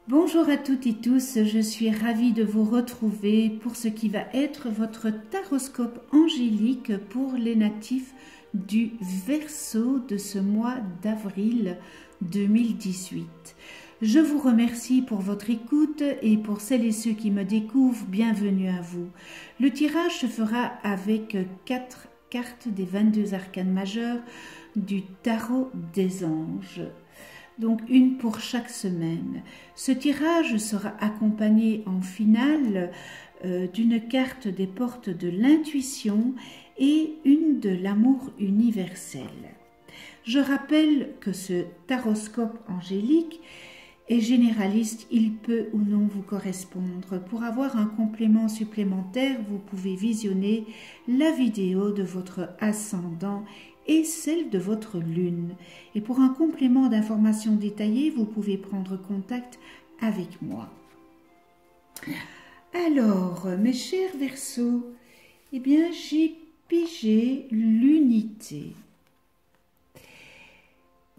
Bonjour à toutes et tous, je suis ravie de vous retrouver pour ce qui va être votre taroscope angélique pour les natifs du Verseau de ce mois d'avril 2018. Je vous remercie pour votre écoute et pour celles et ceux qui me découvrent, bienvenue à vous. Le tirage se fera avec 4 cartes des 22 arcanes majeures du tarot des anges. Donc une pour chaque semaine. Ce tirage sera accompagné en finale d'une carte des portes de l'intuition et une de l'amour universel. Je rappelle que ce taroscope angélique est généraliste, il peut ou non vous correspondre. Pour avoir un complément supplémentaire, vous pouvez visionner la vidéo de votre ascendant et celle de votre lune. Et pour un complément d'informations détaillées, vous pouvez prendre contact avec moi. Alors, mes chers Verseaux, eh bien, j'ai pigé l'unité.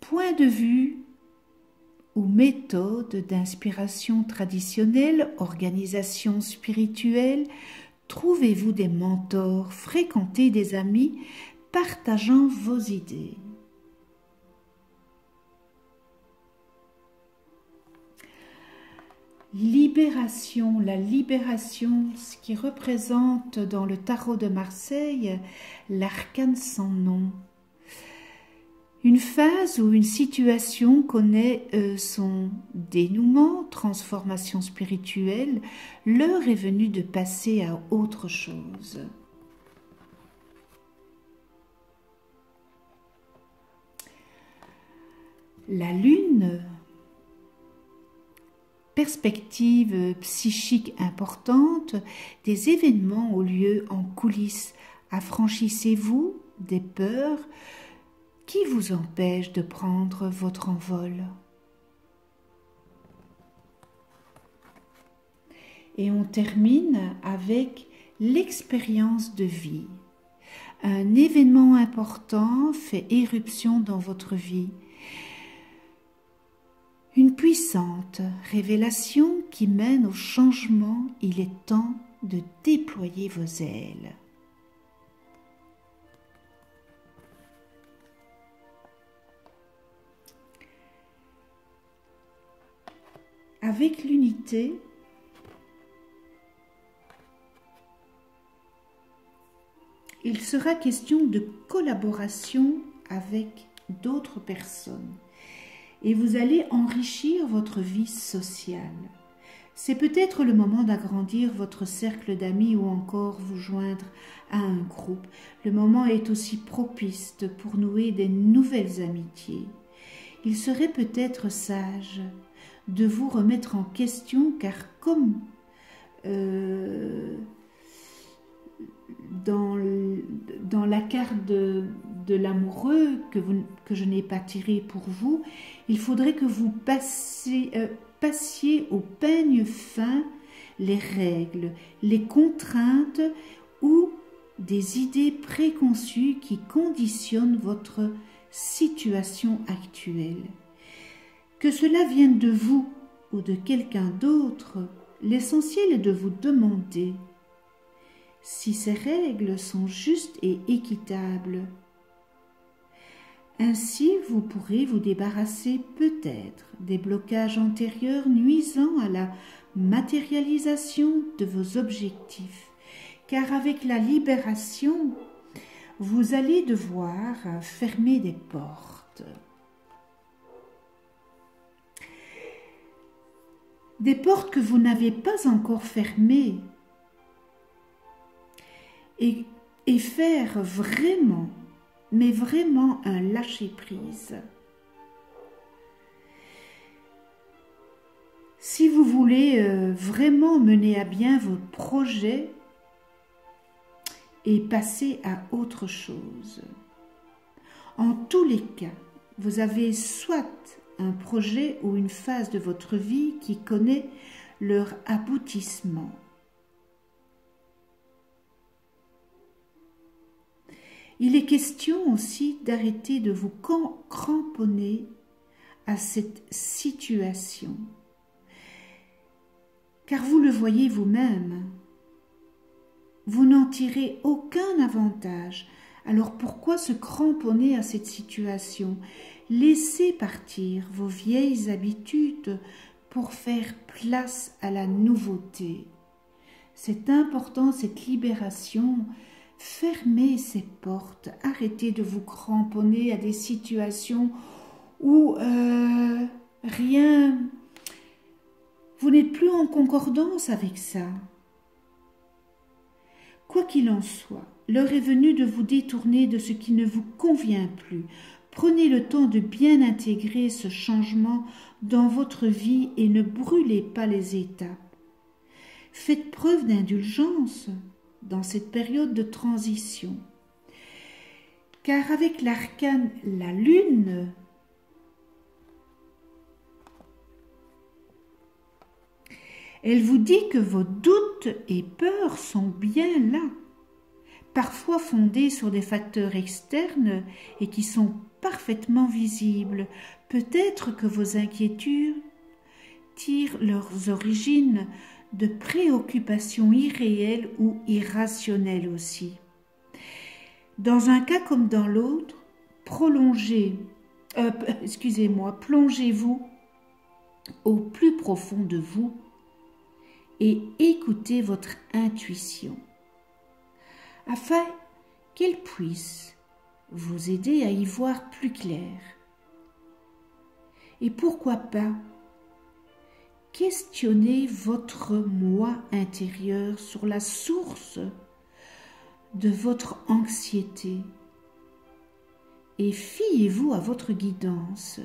Point de vue ou méthode d'inspiration traditionnelle, organisation spirituelle, trouvez-vous des mentors, fréquentez des amis, partageant vos idées. Libération, la libération, ce qui représente dans le tarot de Marseille l'arcane sans nom. Une phase ou une situation connaît son dénouement, transformation spirituelle, l'heure est venue de passer à autre chose. La lune, perspective psychique importante, des événements ont lieu en coulisses. Affranchissez-vous des peurs qui vous empêchent de prendre votre envol. Et on termine avec l'expérience de vie. Un événement important fait éruption dans votre vie. Une puissante révélation qui mène au changement, il est temps de déployer vos ailes. Avec l'unité, il sera question de collaboration avec d'autres personnes. Et vous allez enrichir votre vie sociale. C'est peut-être le moment d'agrandir votre cercle d'amis ou encore vous joindre à un groupe. Le moment est aussi propice pour nouer des nouvelles amitiés. Il serait peut-être sage de vous remettre en question car comme dans la carte de l'amoureux que je n'ai pas tiré pour vous, il faudrait que vous passiez au peigne fin les règles, les contraintes ou des idées préconçues qui conditionnent votre situation actuelle. Que cela vienne de vous ou de quelqu'un d'autre, l'essentiel est de vous demander si ces règles sont justes et équitables. Ainsi, vous pourrez vous débarrasser peut-être des blocages antérieurs nuisant à la matérialisation de vos objectifs, car avec la libération, vous allez devoir fermer des portes. Des portes que vous n'avez pas encore fermées, et faire vraiment, mais vraiment un lâcher-prise. Si vous voulez vraiment mener à bien vos projets et passer à autre chose. En tous les cas, vous avez soit un projet ou une phase de votre vie qui connaît leur aboutissement. Il est question aussi d'arrêter de vous cramponner à cette situation car vous le voyez vous-même. Vous n'en tirez aucun avantage. Alors pourquoi se cramponner à cette situation? Laissez partir vos vieilles habitudes pour faire place à la nouveauté. C'est important, cette libération. Fermez ces portes. Arrêtez de vous cramponner à des situations où rien... Vous n'êtes plus en concordance avec ça. Quoi qu'il en soit, l'heure est venue de vous détourner de ce qui ne vous convient plus. Prenez le temps de bien intégrer ce changement dans votre vie et ne brûlez pas les étapes. Faites preuve d'indulgence dans cette période de transition. Car avec l'arcane, la lune, elle vous dit que vos doutes et peurs sont bien là, parfois fondés sur des facteurs externes et qui sont parfaitement visibles. Peut-être que vos inquiétudes tirent leurs origines de préoccupations irréelles ou irrationnelles aussi. Dans un cas comme dans l'autre, plongez-vous au plus profond de vous et écoutez votre intuition, afin qu'elle puisse vous aider à y voir plus clair. Et pourquoi pas questionner votre moi intérieur sur la source de votre anxiété et fiez-vous à votre guidance.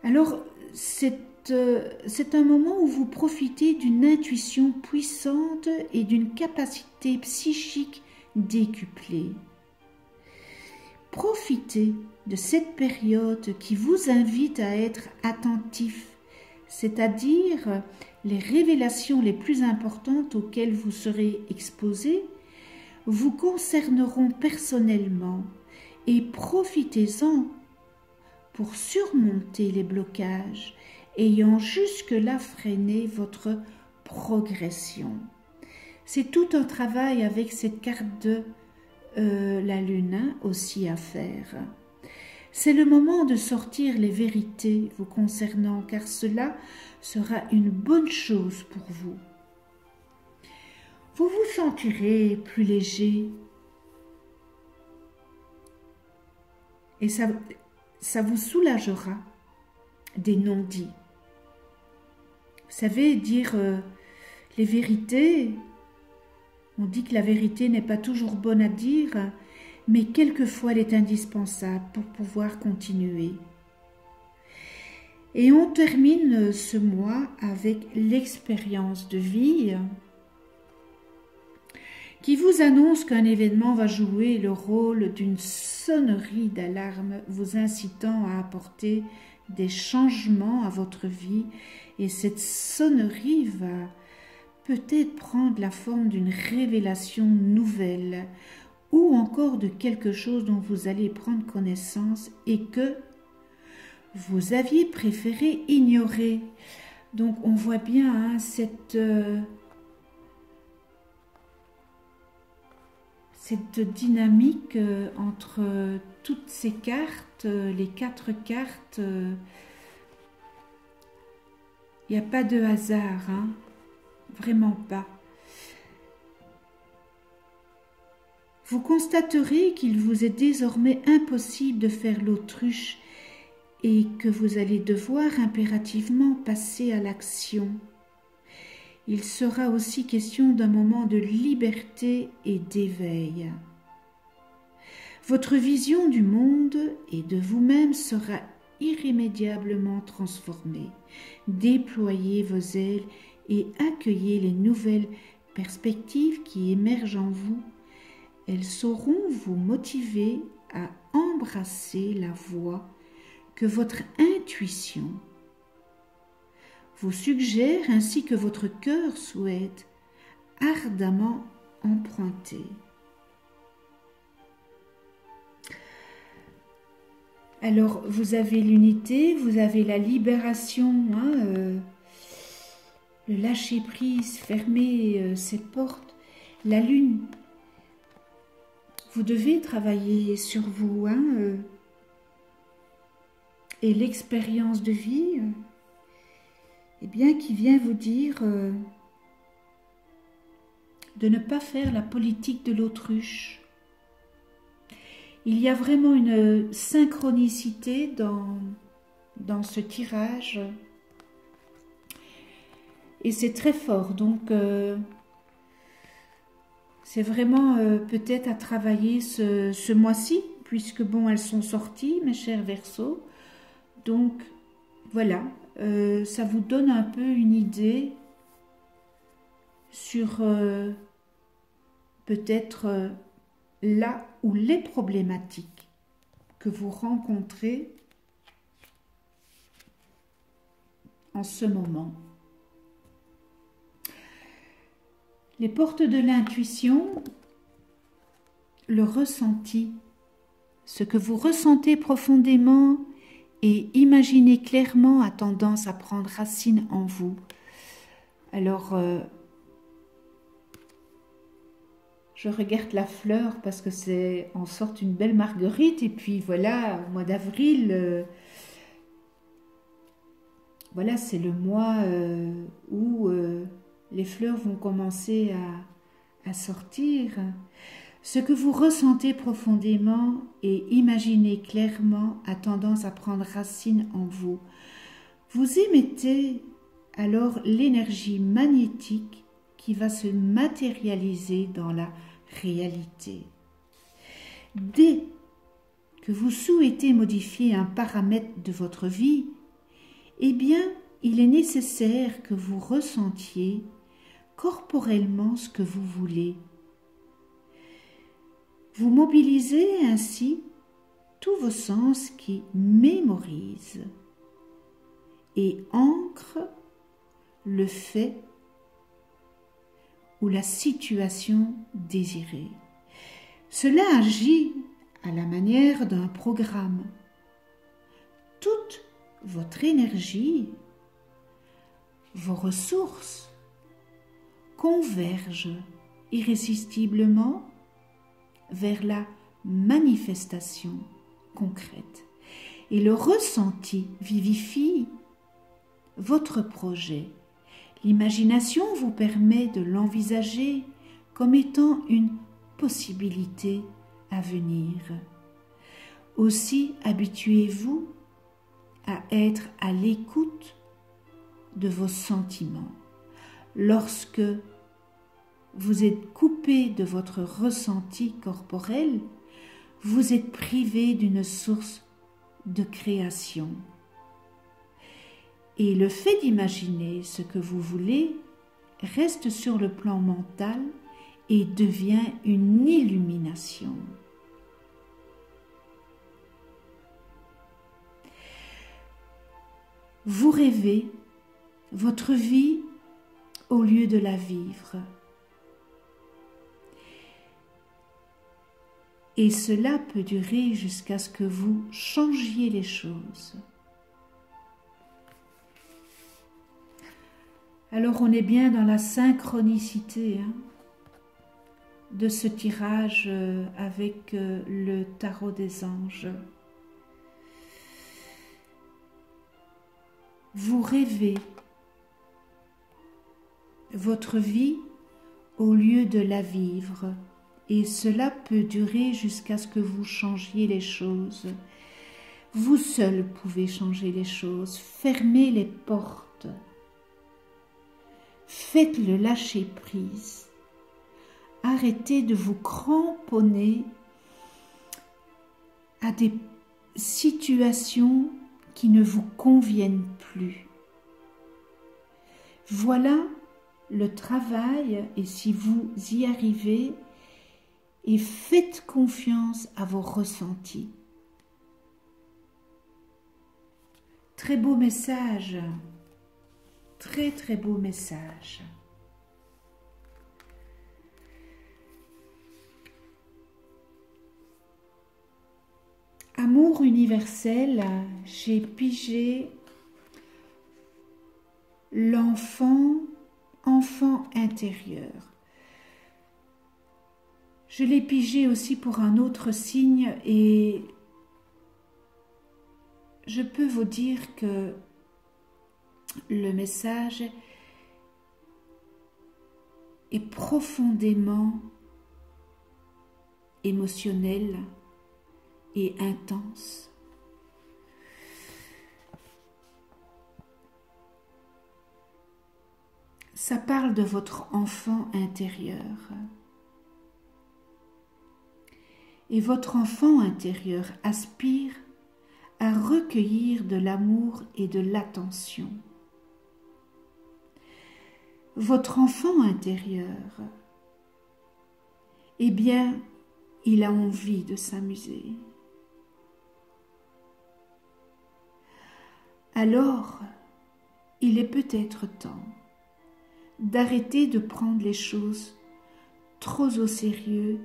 Alors, c'est un moment où vous profitez d'une intuition puissante et d'une capacité psychique décuplée. Profitez de cette période qui vous invite à être attentif, c'est-à-dire les révélations les plus importantes auxquelles vous serez exposé vous concerneront personnellement et profitez-en pour surmonter les blocages ayant jusque-là freiné votre progression. C'est tout un travail avec cette carte de la lune aussi à faire. C'est le moment de sortir les vérités vous concernant, car cela sera une bonne chose pour vous. Vous vous sentirez plus léger et ça vous soulagera des non-dits. Vous savez, dire les vérités, on dit que la vérité n'est pas toujours bonne à dire, mais quelquefois elle est indispensable pour pouvoir continuer. Et on termine ce mois avec l'expérience de vie qui vous annonce qu'un événement va jouer le rôle d'une sonnerie d'alarme vous incitant à apporter des changements à votre vie, et cette sonnerie va peut-être prendre la forme d'une révélation nouvelle ou encore de quelque chose dont vous allez prendre connaissance et que vous aviez préféré ignorer. Donc on voit bien cette dynamique entre toutes ces cartes, les 4 cartes. Il n'y a pas de hasard, vraiment pas. Vous constaterez qu'il vous est désormais impossible de faire l'autruche et que vous allez devoir impérativement passer à l'action. Il sera aussi question d'un moment de liberté et d'éveil. Votre vision du monde et de vous-même sera irrémédiablement transformée. Déployez vos ailes et accueillez les nouvelles perspectives qui émergent en vous. Elles sauront vous motiver à embrasser la voie que votre intuition vous suggère ainsi que votre cœur souhaite ardemment emprunter. Alors, vous avez l'unité, vous avez la libération, hein, le lâcher-prise, fermer ses portes, la lune. Vous devez travailler sur vous, hein, et l'expérience de vie, eh bien, qui vient vous dire de ne pas faire la politique de l'autruche. Il y a vraiment une synchronicité dans ce tirage et c'est très fort, donc c'est vraiment peut-être à travailler ce mois-ci, puisque bon, elles sont sorties, mes chers Verseaux, donc voilà, ça vous donne un peu une idée sur peut-être là où les problématiques que vous rencontrez en ce moment. Les portes de l'intuition, le ressenti, ce que vous ressentez profondément et imaginez clairement a tendance à prendre racine en vous. Alors, je regarde la fleur parce que c'est en sorte une belle marguerite et puis voilà, au mois d'avril, voilà, c'est le mois où les fleurs vont commencer à sortir. Ce que vous ressentez profondément et imaginez clairement a tendance à prendre racine en vous. Vous émettez alors l'énergie magnétique qui va se matérialiser dans la réalité. Dès que vous souhaitez modifier un paramètre de votre vie, eh bien, il est nécessaire que vous ressentiez corporellement ce que vous voulez. Vous mobilisez ainsi tous vos sens qui mémorisent et ancrent le fait ou la situation désirée. Cela agit à la manière d'un programme. Toute votre énergie, vos ressources convergent irrésistiblement vers la manifestation concrète. Et le ressenti vivifie votre projet. L'imagination vous permet de l'envisager comme étant une possibilité à venir. Aussi habituez-vous à être à l'écoute de vos sentiments. Lorsque vous êtes coupé de votre ressenti corporel, vous êtes privé d'une source de création. Et le fait d'imaginer ce que vous voulez reste sur le plan mental et devient une illumination. Vous rêvez votre vie au lieu de la vivre. Et cela peut durer jusqu'à ce que vous changiez les choses. Alors on est bien dans la synchronicité de ce tirage avec le tarot des anges. Vous rêvez votre vie au lieu de la vivre et cela peut durer jusqu'à ce que vous changiez les choses. Vous seul pouvez changer les choses, fermez les portes. Faites le lâcher prise. Arrêtez de vous cramponner à des situations qui ne vous conviennent plus. Voilà le travail et si vous y arrivez, et faites confiance à vos ressentis. Très beau message. Très très beau message. Amour l'amour universel, j'ai pigé l'enfant intérieur. Je l'ai pigé aussi pour un autre signe et je peux vous dire que le message est profondément émotionnel et intense. Ça parle de votre enfant intérieur. Et votre enfant intérieur aspire à recueillir de l'amour et de l'attention. Votre enfant intérieur, eh bien, il a envie de s'amuser. Alors, il est peut-être temps d'arrêter de prendre les choses trop au sérieux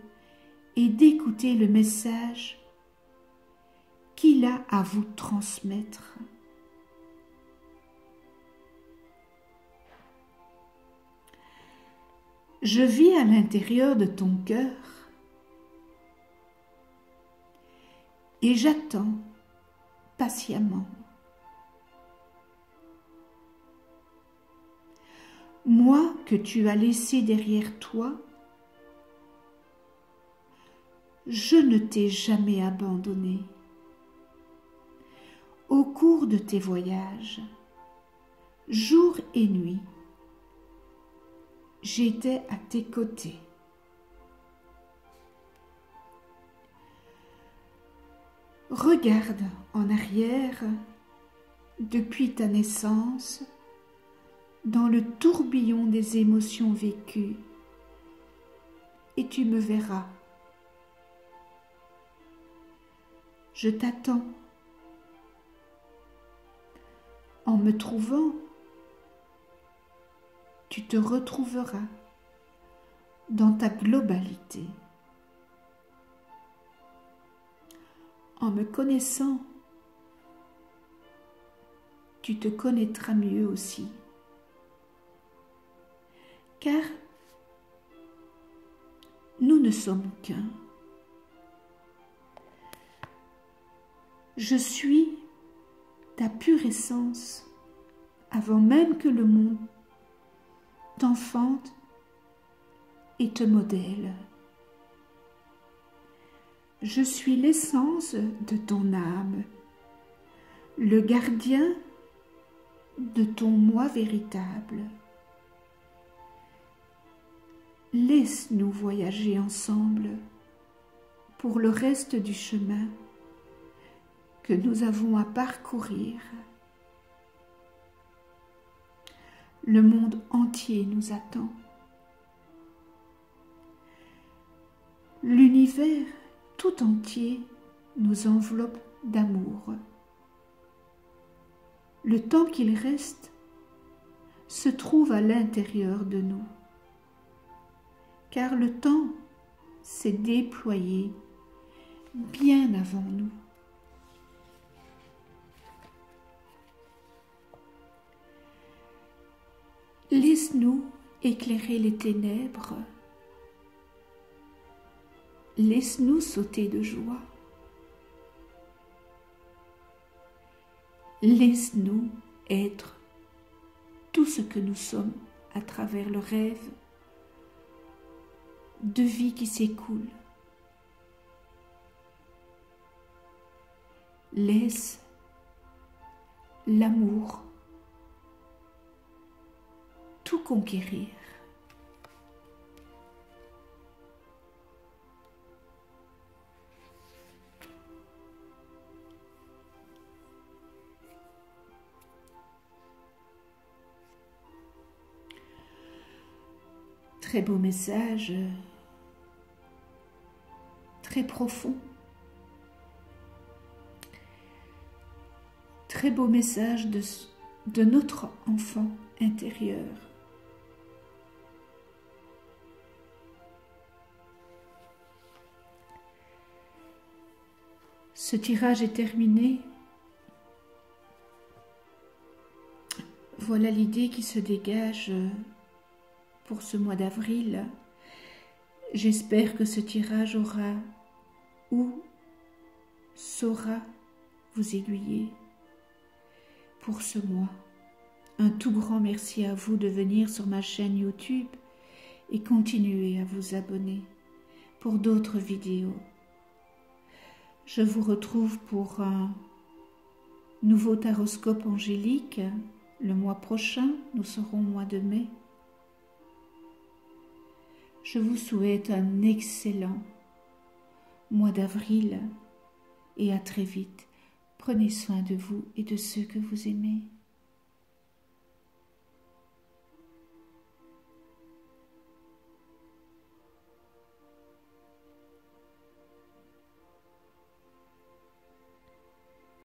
et d'écouter le message qu'il a à vous transmettre. Je vis à l'intérieur de ton cœur et j'attends patiemment. Moi que tu as laissé derrière toi, je ne t'ai jamais abandonné. Au cours de tes voyages, jour et nuit, j'étais à tes côtés. Regarde en arrière depuis ta naissance dans le tourbillon des émotions vécues et tu me verras. Je t'attends. En me trouvant, tu te retrouveras dans ta globalité. En me connaissant, tu te connaîtras mieux aussi. Car nous ne sommes qu'un. Je suis ta pure essence avant même que le monde t'enfante et te modèle. Je suis l'essence de ton âme, le gardien de ton moi véritable. Laisse-nous voyager ensemble pour le reste du chemin que nous avons à parcourir. Le monde entier nous attend. L'univers tout entier nous enveloppe d'amour. Le temps qu'il reste se trouve à l'intérieur de nous, car le temps s'est déployé bien avant nous. Laisse-nous éclairer les ténèbres. Laisse-nous sauter de joie. Laisse-nous être tout ce que nous sommes à travers le rêve de vie qui s'écoule. Laisse l'amour tout conquérir. Très beau message, très profond. Très beau message de notre enfant intérieur. Ce tirage est terminé. Voilà l'idée qui se dégage pour ce mois d'avril. J'espère que ce tirage aura ou saura vous aiguiller pour ce mois. Un tout grand merci à vous de venir sur ma chaîne YouTube et continuez à vous abonner pour d'autres vidéos. Je vous retrouve pour un nouveau taroscope angélique le mois prochain. Nous serons au mois de mai. Je vous souhaite un excellent mois d'avril et à très vite. Prenez soin de vous et de ceux que vous aimez.